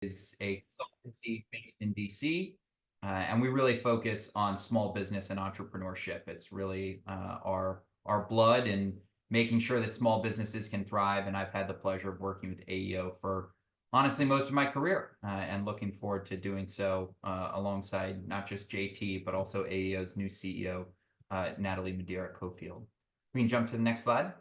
is a consultancy based in DC, and we really focus on small business and entrepreneurship. It's really our blood and making sure that small businesses can thrive. And I've had the pleasure of working with AEO for honestly most of my career, and looking forward to doing so alongside not just JT but also AEO's new CEO, Natalie Madeira-Cofield. We can jump to the next slide.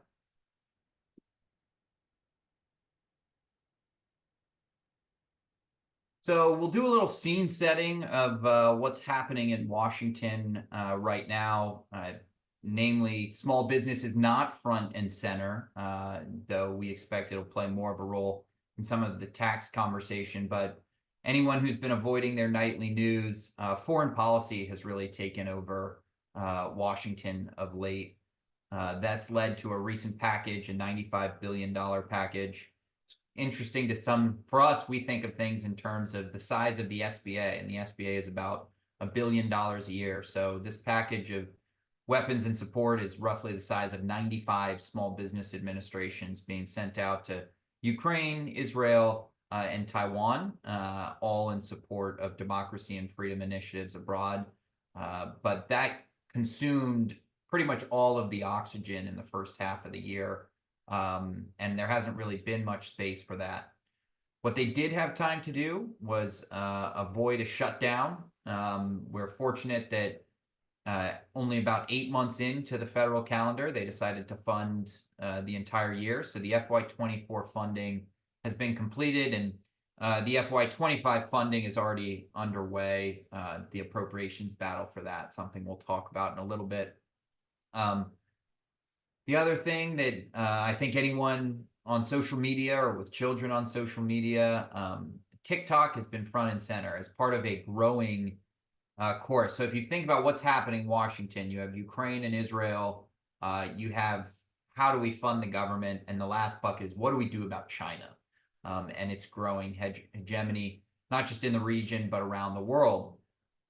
So we'll do a little scene setting of what's happening in Washington right now. Namely, small business is not front and center, though we expect it'll play more of a role in some of the tax conversation. But anyone who's been avoiding their nightly news, foreign policy has really taken over Washington of late. That's led to a recent package, a $95 billion package. Interesting to some. For us, we think of things in terms of the size of the SBA, and the SBA is about $1 billion a year. So this package of weapons and support is roughly the size of 95 small business administrations being sent out to Ukraine, Israel, and Taiwan, all in support of democracy and freedom initiatives abroad. But that consumed pretty much all of the oxygen in the first half of the year. And there hasn't really been much space for that. What they did have time to do was avoid a shutdown. We're fortunate that only about 8 months into the federal calendar, they decided to fund the entire year. So the FY24 funding has been completed, and the FY25 funding is already underway. The appropriations battle for that, something we'll talk about in a little bit. The other thing that I think anyone on social media or with children on social media, TikTok has been front and center as part of a growing course. So if you think about what's happening in Washington, you have Ukraine and Israel, you have how do we fund the government, and the last bucket is what do we do about China and its growing hegemony, not just in the region, but around the world.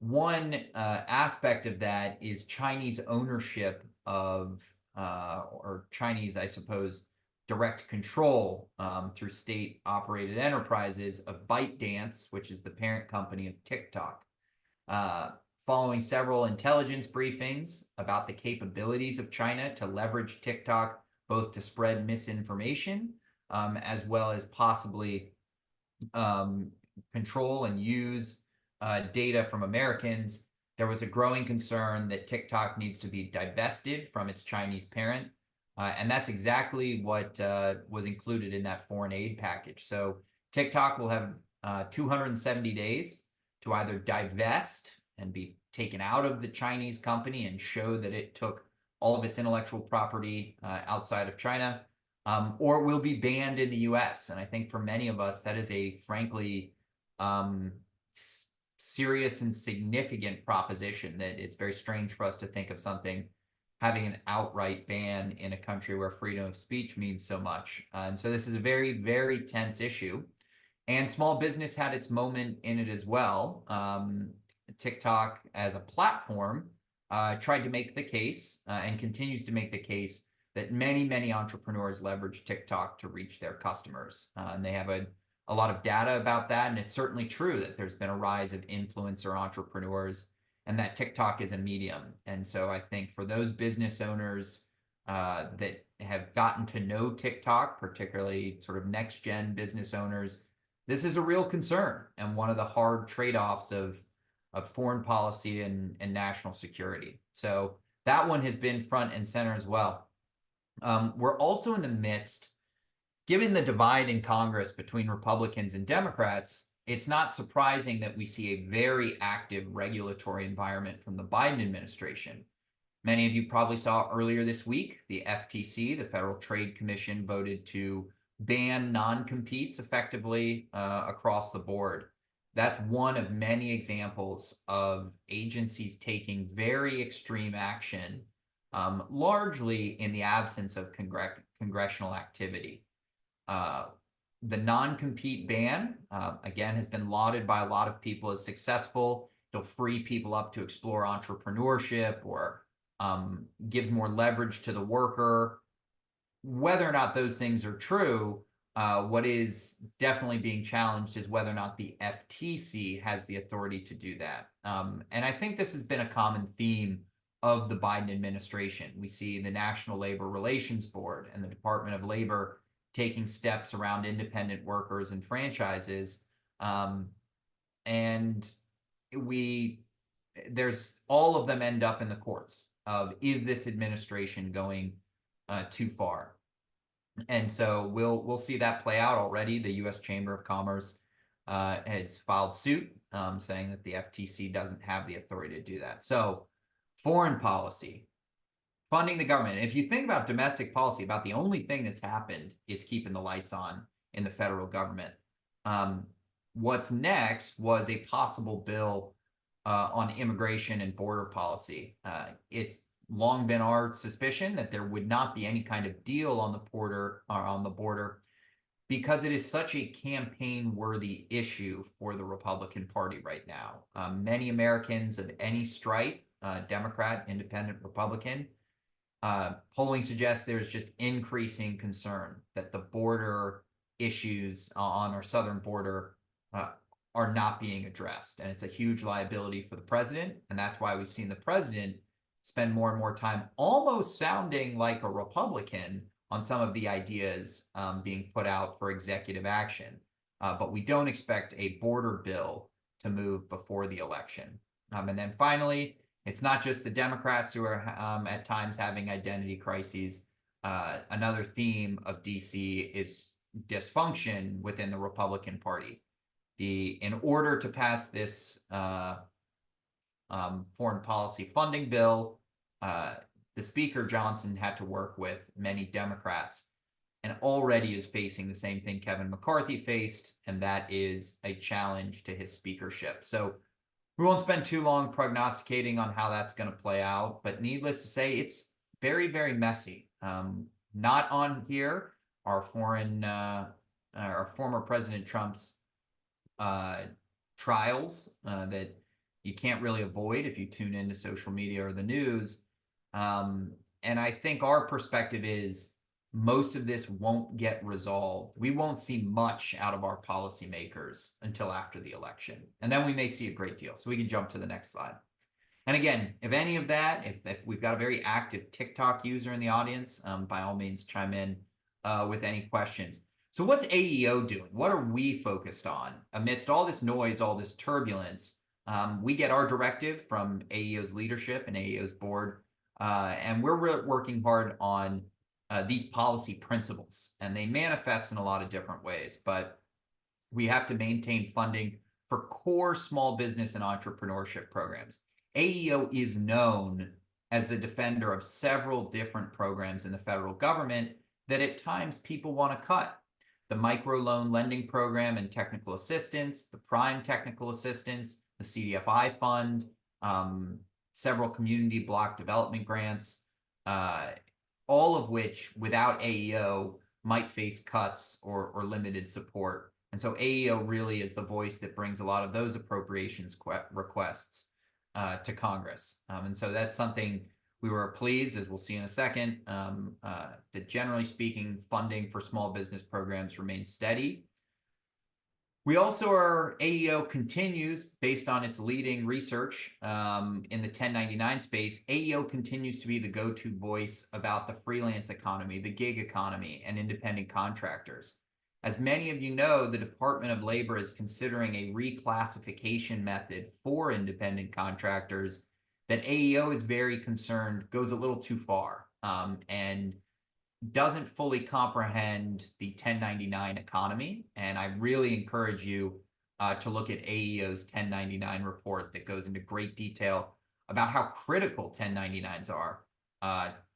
One aspect of that is Chinese ownership of or Chinese, I suppose, direct control through state-operated enterprises of ByteDance, which is the parent company of TikTok. Following several intelligence briefings about the capabilities of China to leverage TikTok, both to spread misinformation, as well as possibly control and use data from Americans, there was a growing concern that TikTok needs to be divested from its Chinese parent. And that's exactly what was included in that foreign aid package. So TikTok will have 270 days to either divest and be taken out of the Chinese company and show that it took all of its intellectual property outside of China, or it will be banned in the US. And I think for many of us, that is a frankly serious and significant proposition, that it's very strange for us to think of something having an outright ban in a country where freedom of speech means so much. And so this is a very, very tense issue. And small business had its moment in it as well. TikTok as a platform tried to make the case and continues to make the case that many, many entrepreneurs leverage TikTok to reach their customers. And they have a lot of data about that. And it's certainly true that there's been a rise of influencer entrepreneurs and that TikTok is a medium. And so I think for those business owners that have gotten to know TikTok, particularly sort of next-gen business owners, this is a real concern and one of the hard trade-offs of foreign policy and national security. So that one has been front and center as well. We're also in the midst, given the divide in Congress between Republicans and Democrats, it's not surprising that we see a very active regulatory environment from the Biden administration. Many of you probably saw earlier this week, the FTC, the Federal Trade Commission, voted to ban non-competes effectively across the board. That's one of many examples of agencies taking very extreme action, largely in the absence of congressional activity. The non-compete ban, again, has been lauded by a lot of people as successful. It'll free people up to explore entrepreneurship or gives more leverage to the worker. Whether or not those things are true, What is definitely being challenged is whether or not the FTC has the authority to do that. And I think this has been a common theme of the Biden administration. We see the National Labor Relations Board and the Department of Labor taking steps around independent workers and franchises. And there's all of them end up in the courts of, is this administration going too far? And so we'll see that play out already. The U.S. Chamber of Commerce has filed suit saying that the FTC doesn't have the authority to do that. So foreign policy, funding the government. If you think about domestic policy, about the only thing that's happened is keeping the lights on in the federal government. What's next was a possible bill on immigration and border policy. It's long been our suspicion that there would not be any kind of deal on the border because it is such a campaign-worthy issue for the Republican Party right now. Many Americans of any stripe, Democrat, Independent, Republican, polling suggests there's just increasing concern that the border issues on our southern border are not being addressed. And it's a huge liability for the president. And that's why we've seen the president spend more and more time almost sounding like a Republican on some of the ideas being put out for executive action. But we don't expect a border bill to move before the election. And then finally, it's not just the Democrats who are at times having identity crises. Another theme of DC is dysfunction within the Republican Party. In order to pass this foreign policy funding bill, the Speaker, Johnson, had to work with many Democrats and already is facing the same thing Kevin McCarthy faced, and that is a challenge to his speakership. So we won't spend too long prognosticating on how that's going to play out, but needless to say, it's very, very messy. Not on here, our former President Trump's trials that you can't really avoid if you tune into social media or the news. And I think our perspective is most of this won't get resolved. We won't see much out of our policymakers until after the election. And then we may see a great deal. So we can jump to the next slide. And again, if any of that, if we've got a very active TikTok user in the audience, by all means, chime in with any questions. So what's AEO doing? What are we focused on? Amidst all this noise, all this turbulence, we get our directive from AEO's leadership and AEO's board, and we're working hard on these policy principles, and they manifest in a lot of different ways, but we have to maintain funding for core small business and entrepreneurship programs. AEO is known as the defender of several different programs in the federal government that at times people want to cut. The microloan lending program and technical assistance, the prime technical assistance, the CDFI fund, several community block development grants, all of which without AEO might face cuts or limited support. And so AEO really is the voice that brings a lot of those appropriations requests to Congress. And so that's something we were pleased, as we'll see in a second, that generally speaking, funding for small business programs remains steady. We also AEO continues, based on its leading research in the 1099 space, AEO continues to be the go-to voice about the freelance economy, the gig economy, and independent contractors. As many of you know, the Department of Labor is considering a reclassification method for independent contractors that AEO is very concerned goes a little too far and doesn't fully comprehend the 1099 economy. And I really encourage you to look at AEO's 1099 report that goes into great detail about how critical 1099s are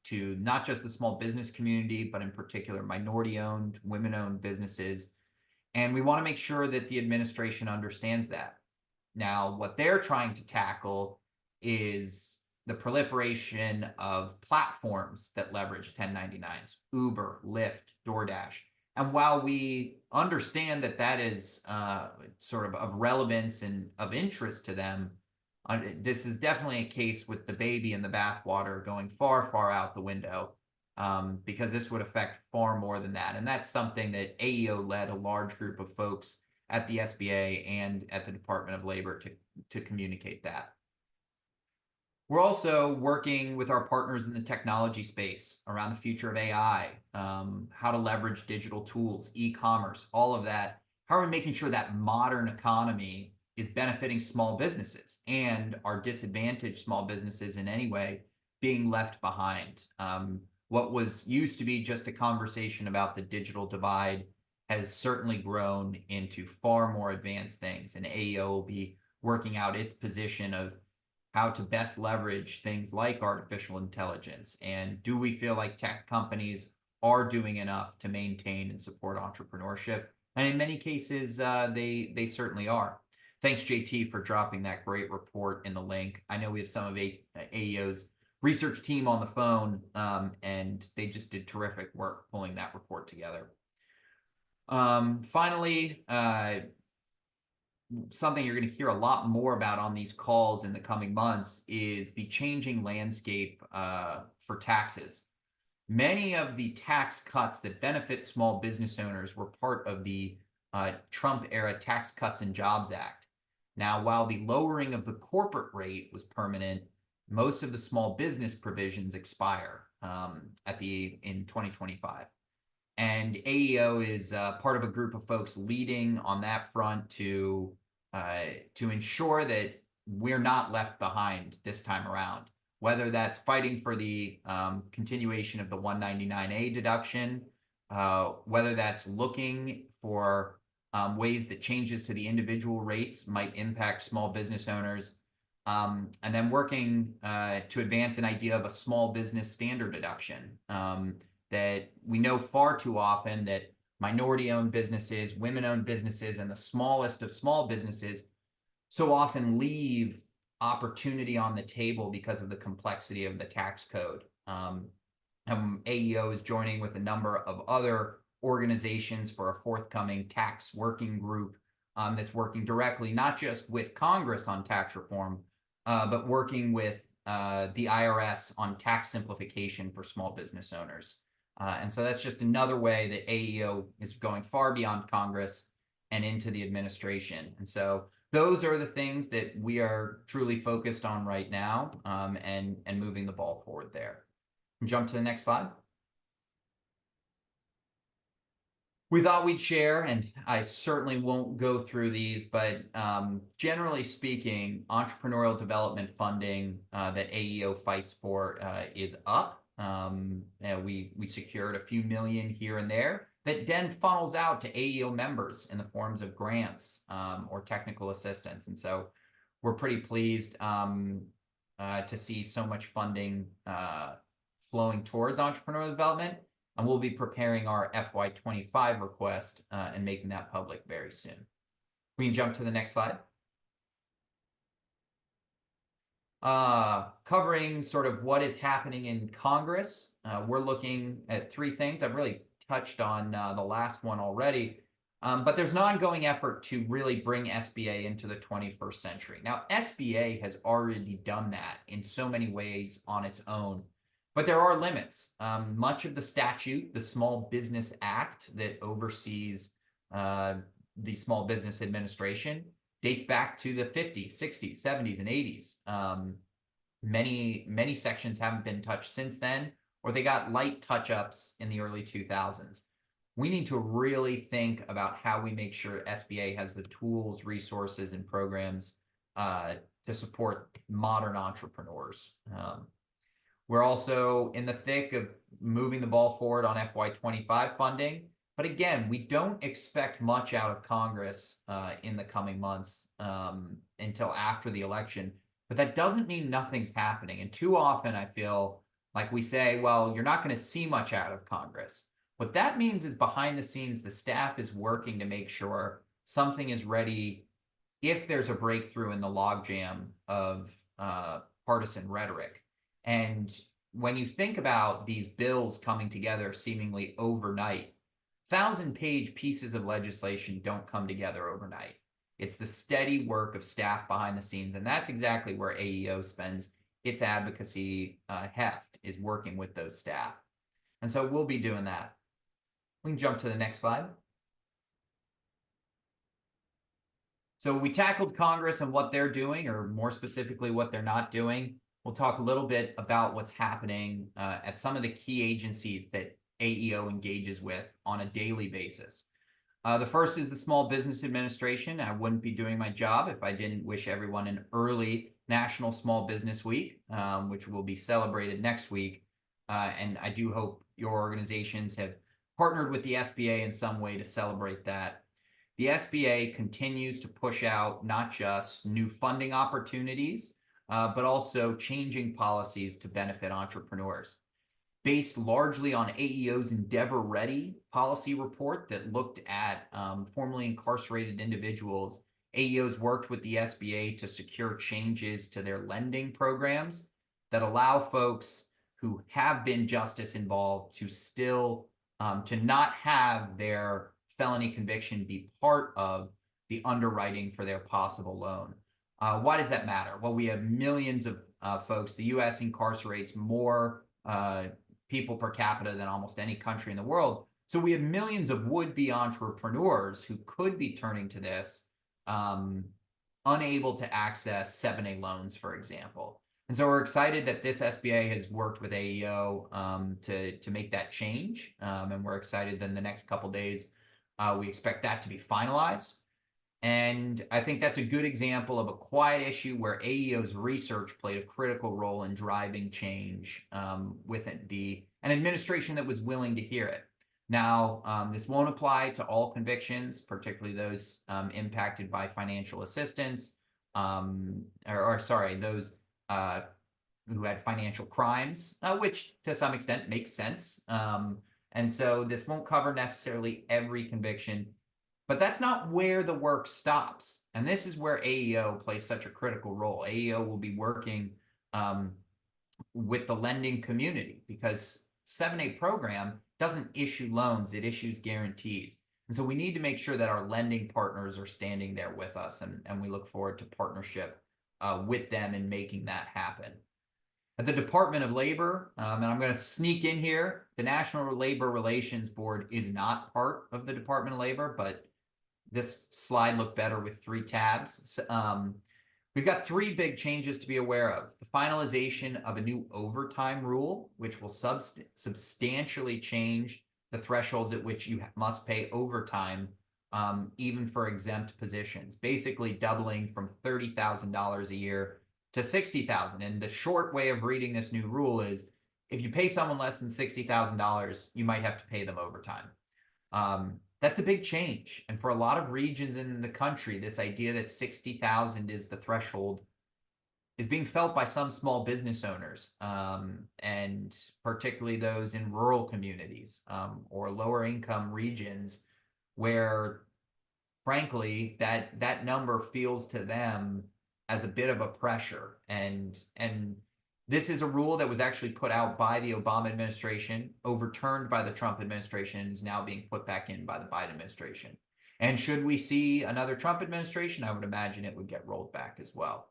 to not just the small business community, but in particular minority-owned, women-owned businesses. And we want to make sure that the administration understands that. Now, what they're trying to tackle is the proliferation of platforms that leverage 1099s, Uber, Lyft, DoorDash. And while we understand that that is sort of relevance and of interest to them, this is definitely a case with the baby in the bathwater going far, far out the window. because this would affect far more than that. And that's something that AEO led a large group of folks at the SBA and at the Department of Labor to communicate that. We're also working with our partners in the technology space around the future of AI, how to leverage digital tools, e-commerce, all of that. How are we making sure that modern economy is benefiting small businesses and our disadvantaged small businesses in any way being left behind? What was used to be just a conversation about the digital divide has certainly grown into far more advanced things, and AEO will be working out its position of how to best leverage things like artificial intelligence. And do we feel like tech companies are doing enough to maintain and support entrepreneurship? And in many cases, they certainly are. Thanks, JT, for dropping that great report in the link. I know we have some of AEO's research team on the phone, and they just did terrific work pulling that report together. Finally, something you're going to hear a lot more about on these calls in the coming months is the changing landscape for taxes. Many of the tax cuts that benefit small business owners were part of the Trump-era Tax Cuts and Jobs Act. Now, while the lowering of the corporate rate was permanent, most of the small business provisions expire in 2025. And AEO is part of a group of folks leading on that front to ensure that we're not left behind this time around, whether that's fighting for the continuation of the 199A deduction, whether that's looking for ways that changes to the individual rates might impact small business owners, and then working to advance an idea of a small business standard deduction that we know far too often that minority-owned businesses, women-owned businesses, and the smallest of small businesses so often leave opportunity on the table because of the complexity of the tax code. AEO is joining with a number of other organizations for a forthcoming tax working group that's working directly, not just with Congress on tax reform, but working with the IRS on tax simplification for small business owners. And so that's just another way that AEO is going far beyond Congress and into the administration. And so those are the things that we are truly focused on right now, and moving the ball forward there. Jump to the next slide. We thought we'd share, and I certainly won't go through these, but generally speaking, entrepreneurial development funding that AEO fights for is up. We secured a few million here and there that then funnels out to AEO members in the forms of grants or technical assistance. And so we're pretty pleased to see so much funding flowing towards entrepreneurial development. And we'll be preparing our FY25 request and making that public very soon. We can jump to the next slide. Covering sort of what is happening in Congress. We're looking at three things. I've really touched on the last one already, but there's an ongoing effort to really bring SBA into the 21st century. Now, SBA has already done that in so many ways on its own, but there are limits. Much of the statute, the Small Business Act that oversees the Small Business Administration, dates back to the 50s, 60s, 70s, and 80s. Many sections haven't been touched since then, or they got light touch-ups in the early 2000s. We need to really think about how we make sure SBA has the tools, resources, and programs to support modern entrepreneurs. We're also in the thick of moving the ball forward on FY25 funding. But again, we don't expect much out of Congress in the coming months until after the election. But that doesn't mean nothing's happening. And too often I feel like we say, well, you're not going to see much out of Congress. What that means is behind the scenes, the staff is working to make sure something is ready if there's a breakthrough in the logjam of partisan rhetoric. And when you think about these bills coming together seemingly overnight, 1,000-page pieces of legislation don't come together overnight. It's the steady work of staff behind the scenes, and that's exactly where AEO spends its advocacy heft, is working with those staff. And so we'll be doing that. We can jump to the next slide. So we tackled Congress and what they're doing, or more specifically, what they're not doing. We'll talk a little bit about what's happening at some of the key agencies that AEO engages with on a daily basis. The first is the Small Business Administration. I wouldn't be doing my job if I didn't wish everyone an early National Small Business Week, which will be celebrated next week. And I do hope your organizations have partnered with the SBA in some way to celebrate that. The SBA continues to push out not just new funding opportunities, but also changing policies to benefit entrepreneurs. Based largely on AEO's Endeavor Ready policy report that looked at formerly incarcerated individuals, AEO's worked with the SBA to secure changes to their lending programs that allow folks who have been justice involved to still to not have their felony conviction be part of the underwriting for their possible loan. Why does that matter? Well, we have millions of folks. The U.S. incarcerates more people per capita than almost any country in the world. So we have millions of would-be entrepreneurs who could be turning to this, unable to access 7A loans, for example. And so we're excited that this SBA has worked with AEO to make that change. And we're excited that in the next couple of days, we expect that to be finalized. And I think that's a good example of a quiet issue where AEO's research played a critical role in driving change with an administration that was willing to hear it. Now, this won't apply to all convictions, particularly those impacted by financial assistance, those who had financial crimes, which to some extent makes sense. And so this won't cover necessarily every conviction. But that's not where the work stops. And this is where AEO plays such a critical role. AEO will be working with the lending community because 7A program doesn't issue loans, it issues guarantees. And so we need to make sure that our lending partners are standing there with us, and we look forward to partnership with them in making that happen. At the Department of Labor, and I'm going to sneak in here, the National Labor Relations Board is not part of the Department of Labor, but this slide looked better with 3 tabs. So, we've got 3 big changes to be aware of. The finalization of a new overtime rule, which will substantially change the thresholds at which you must pay overtime, even for exempt positions, basically doubling from $30,000 a year to $60,000. And the short way of reading this new rule is if you pay someone less than $60,000, you might have to pay them overtime. That's a big change. And for a lot of regions in the country, this idea that 60,000 is the threshold is being felt by some small business owners, and particularly those in rural communities or lower income regions where, frankly, that number feels to them as a bit of a pressure. And this is a rule that was actually put out by the Obama administration, overturned by the Trump administration, and is now being put back in by the Biden administration. And should we see another Trump administration, I would imagine it would get rolled back as well.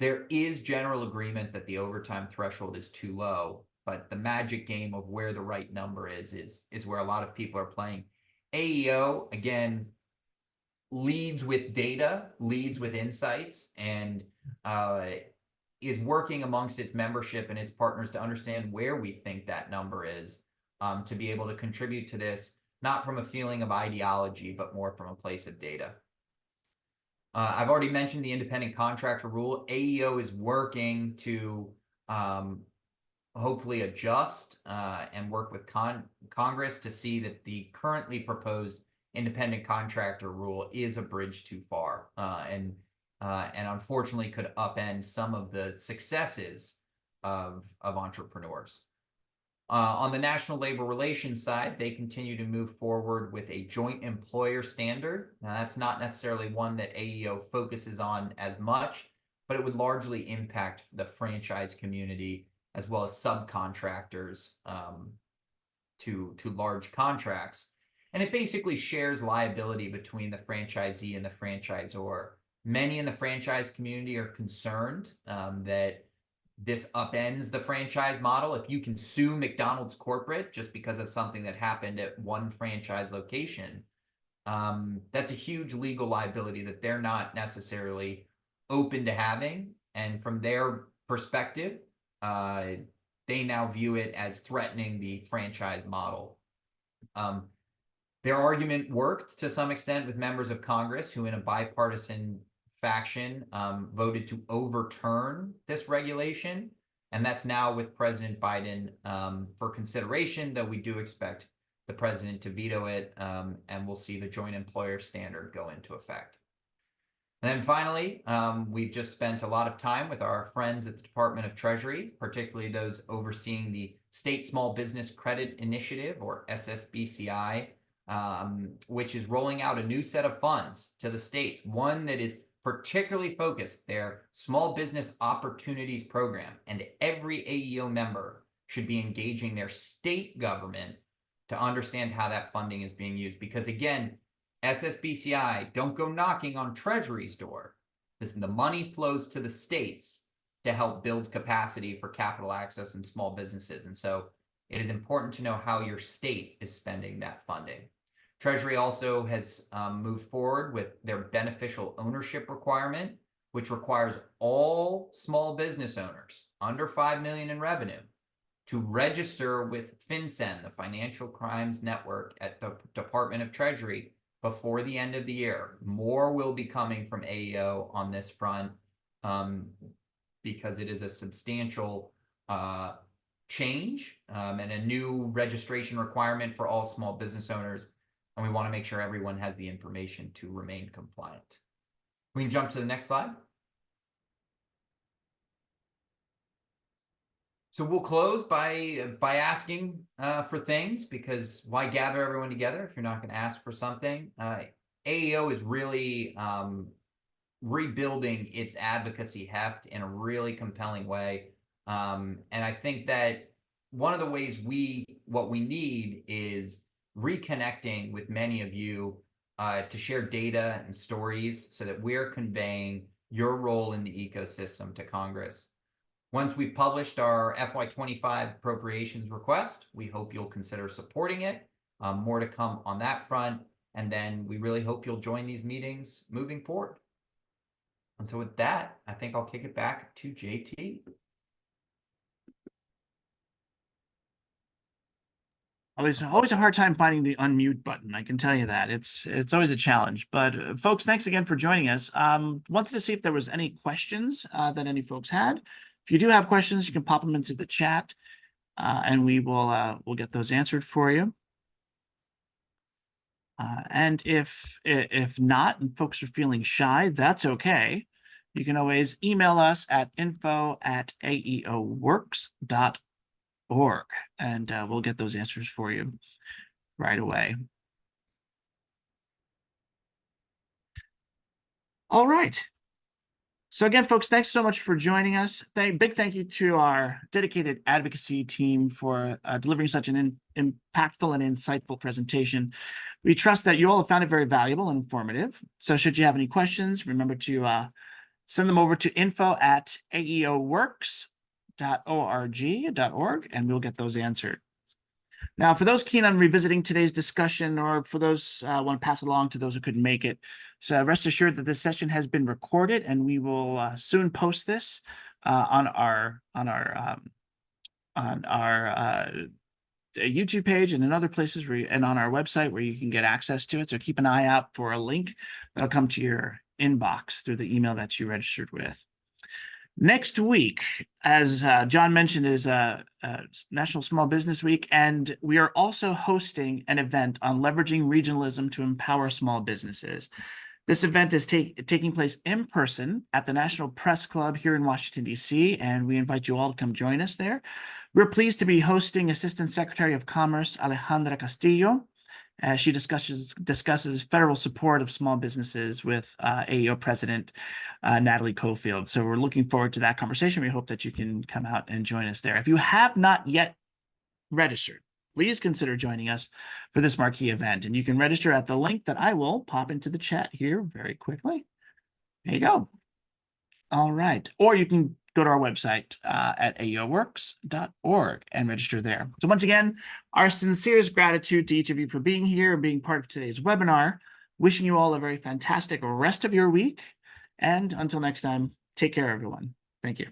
There is general agreement that the overtime threshold is too low, but the magic game of where the right number is where a lot of people are playing. AEO, again, leads with data, leads with insights, and is working amongst its membership and its partners to understand where we think that number is, to be able to contribute to this, not from a feeling of ideology, but more from a place of data. I've already mentioned the independent contractor rule. AEO is working to hopefully adjust and work with Congress to see that the currently proposed independent contractor rule is a bridge too far, and unfortunately could upend some of the successes of entrepreneurs. On the National Labor Relations side, they continue to move forward with a joint employer standard. Now, that's not necessarily one that AEO focuses on as much, but it would largely impact the franchise community as well as subcontractors to large contracts. And it basically shares liability between the franchisee and the franchisor. Many in the franchise community are concerned that this upends the franchise model. If you can sue McDonald's corporate just because of something that happened at one franchise location, that's a huge legal liability that they're not necessarily open to having. And from their perspective, they now view it as threatening the franchise model. Their argument worked to some extent with members of Congress who, in a bipartisan faction, voted to overturn this regulation. And that's now with President Biden for consideration, though we do expect the president to veto it, and we'll see the joint employer standard go into effect. And then finally, we've just spent a lot of time with our friends at the Department of Treasury, particularly those overseeing the State Small Business Credit Initiative, or SSBCI, which is rolling out a new set of funds to the states, one that is particularly focused, their Small Business Opportunities Program. And every AEO member should be engaging their state government to understand how that funding is being used. Because again, SSBCI, don't go knocking on Treasury's door. The money flows to the states to help build capacity for capital access and small businesses. And so it is important to know how your state is spending that funding. Treasury also has moved forward with their beneficial ownership requirement, which requires all small business owners under 5 million in revenue to register with FinCEN, the Financial Crimes Network at the Department of Treasury, before the end of the year. More will be coming from AEO on this front, because it is a substantial change and a new registration requirement for all small business owners. And we want to make sure everyone has the information to remain compliant. We can jump to the next slide. So we'll close by asking for things, because why gather everyone together if you're not going to ask for something? AEO is really rebuilding its advocacy heft in a really compelling way. And I think that one of the ways what we need is reconnecting with many of you to share data and stories so that we're conveying your role in the ecosystem to Congress. Once we've published our FY25 appropriations request, we hope you'll consider supporting it. More to come on that front. And then we really hope you'll join these meetings moving forward. And so with that, I think I'll kick it back to JT. Always a hard time finding the unmute button. I can tell you that it's always a challenge. But folks, thanks again for joining us. Wanted to see if there was any questions that any folks had. If you do have questions, you can pop them into the chat, and we'll get those answered for you. And if not, and folks are feeling shy, that's okay. You can always email us at info@aeoworks.org, and we'll get those answers for you right away. All right. So again, folks, thanks so much for joining us. Big thank you to our dedicated advocacy team for delivering such an impactful and insightful presentation. We trust that you all have found it very valuable and informative. So should you have any questions, remember to send them over to info@aeoworks.org, and we'll get those answered. Now, for those keen on revisiting today's discussion, or for those want to pass it along to those who couldn't make it, so rest assured that this session has been recorded, and we will soon post this on our YouTube page and in other places and on our website where you can get access to it. So keep an eye out for a link that'll come to your inbox through the email that you registered with. Next week, as John mentioned, is National Small Business Week, and we are also hosting an event on leveraging regionalism to empower small businesses. This event is taking place in person at the National Press Club here in Washington, D.C., and we invite you all to come join us there. We're pleased to be hosting Assistant Secretary of Commerce Alejandra Castillo. She discusses federal support of small businesses with AEO President Natalie Cofield. So we're looking forward to that conversation. We hope that you can come out and join us there. If you have not yet registered, please consider joining us for this marquee event. And you can register at the link that I will pop into the chat here very quickly. There you go. All right. Or you can go to our website at aeoworks.org and register there. So once again, our sincerest gratitude to each of you for being here and being part of today's webinar. Wishing you all a very fantastic rest of your week. And until next time, take care, everyone. Thank you.